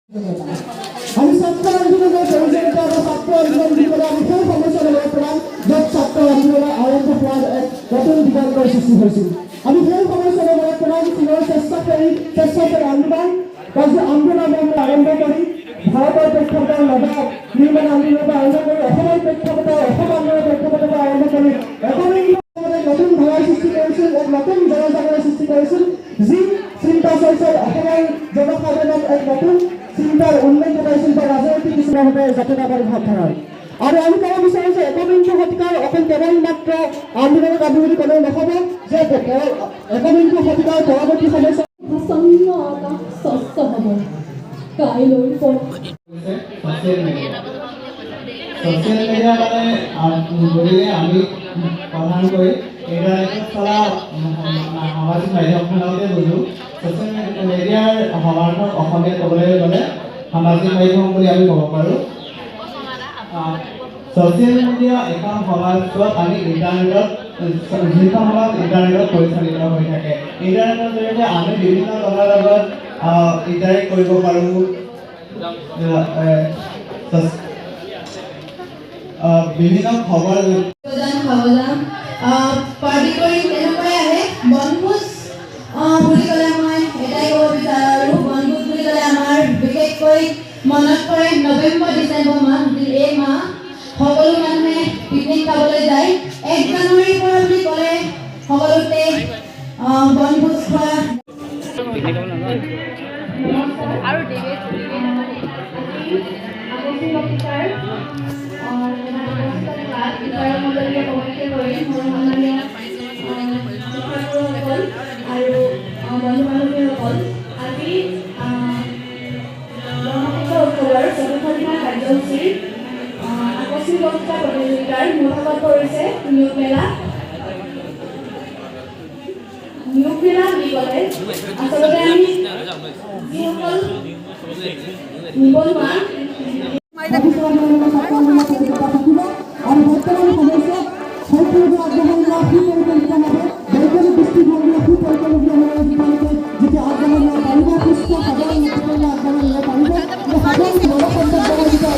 আমি ছাত্ৰ আন্দোলনেৰ প্ৰয়োজনীয়তা বা ছাত্ৰ আন্দোলন ভিতৰে আমি সেই সমস্যাটা বৰ্তমান য'ত ছাত্ৰ আন্দোলনৰ আৰম্ভ হোৱাৰ এক নতুন দিগন্তৰ সৃষ্টি হৈছিল। আমি সেই সমস্যাটা বৰ্তমান পুনৰ স্বেচ্ছাসেৱী আন্দোলন বা যি আন্দোলন আৰম্ভ কৰি ভাৰতৰ প্ৰেক্ষাপটৰ নবাব নিৰ্মাণ আন্দোলনৰ পৰা আৰম্ভ কৰি অসমৰ প্ৰেক্ষাপটৰ অসম আন্দোলনৰ প্ৰেক্ষাপটৰ পৰা আৰম্ভ কৰি নতুন ধাৰাৰ সৃষ্টি কৰিছিল, এক নতুন জনজাগৰণৰ সৃষ্টি কৰিছিল, যি চিন্তা চৰ্চাৰ অসমৰ জনসাধাৰণক এক নতুন চিন্তাৰ উন্নয়ন ঘটাইছিল বা ৰাজনৈতিক কিছুমানভাৱে জাতীয়তাবাদী ভাৱধাৰাৰ। আৰু আমি ক'ব বিচাৰোঁ যে একবিংশ শতিকাৰ অকল কেৱল মাত্ৰ আন্দোলনৰ দাবী বুলি ক'লেও নহ'ব, যে একবিংশ শতিকাৰ পৰৱৰ্তী সমস্যা স্বচ্ছ হ'ব কাইলৈ ছ'চিয়েল মিডিয়া গতিকে আমি প্ৰধানকৈ ইণ্টাৰনেটত চলা সামাজিক মাধ্যমখনকে বুজোঁ। ছ'চিয়েল মিডিয়াৰ সমাৰ্থক অসমীয়াত ক'বলৈ গ'লে সামাজিক মাধ্যম বুলি আমি ক'ব পাৰোঁ। ছ'চিয়েল মিডিয়া এখন সমাজ য'ত আমি ইণ্টাৰনেটত যিখন সমাজ ইণ্টাৰনেটত পৰিচালিত হৈ থাকে। ইণ্টাৰনেটৰ জৰিয়তে আমি বিভিন্ন জনৰ লগত ইণ্টাৰেক্ট কৰিব পাৰোঁ, বিভিন্ন খবৰ পাৰ্টি কৰি তেনেকুৱাই আহে। বনভোজ বুলি ক'লে মই এটাই ক'ব বিচাৰোঁ, বনভোজ বুলি ক'লে আমাৰ বিশেষকৈ মনত পৰে নৱেম্বৰ ডিচেম্বৰ মাহ। এই মাহ সকলো মানুহে পিকনিক খাবলৈ যায়। 1 জানুৱাৰীৰ পৰা বুলি ক'লে সকলোতে বনভোজ খোৱা আৰু প্ৰতিযোগিতাৰ মূলভাগত পৰিছে নিয়োগ মেলা বুলি ক'লে আচলতে আমি যিসকল নিবনুৱা আৰু বৰ্তমান সমস্যাত সকলোকে আগবঢ়াই লোৱা সুপৰিকল্পিতভাৱে বৈজ্ঞানিক দৃষ্টিভংগীৰে সুপৰিকল্পিতভাৱে যিমানকৈ যেতিয়া আগবঢ়াই লোৱা পাৰিব, সুস্থ সাধাৰণ নেতৃত্বলৈ আগবঢ়াই ল'ব পাৰিব, সাধাৰণ জনসংখ্যাৰ যিটো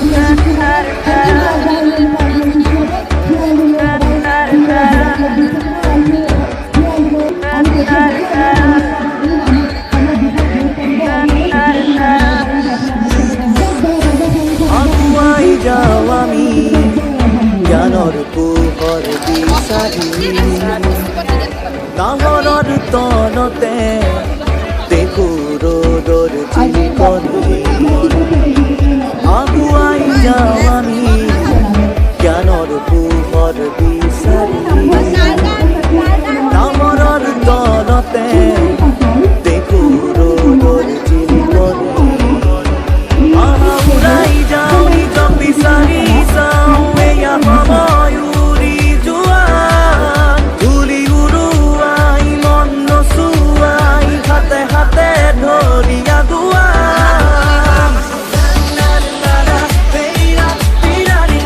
যাওঁ আমি জ্ঞানৰ পোহৰ বিচাৰি ডাঙৰৰ তলতে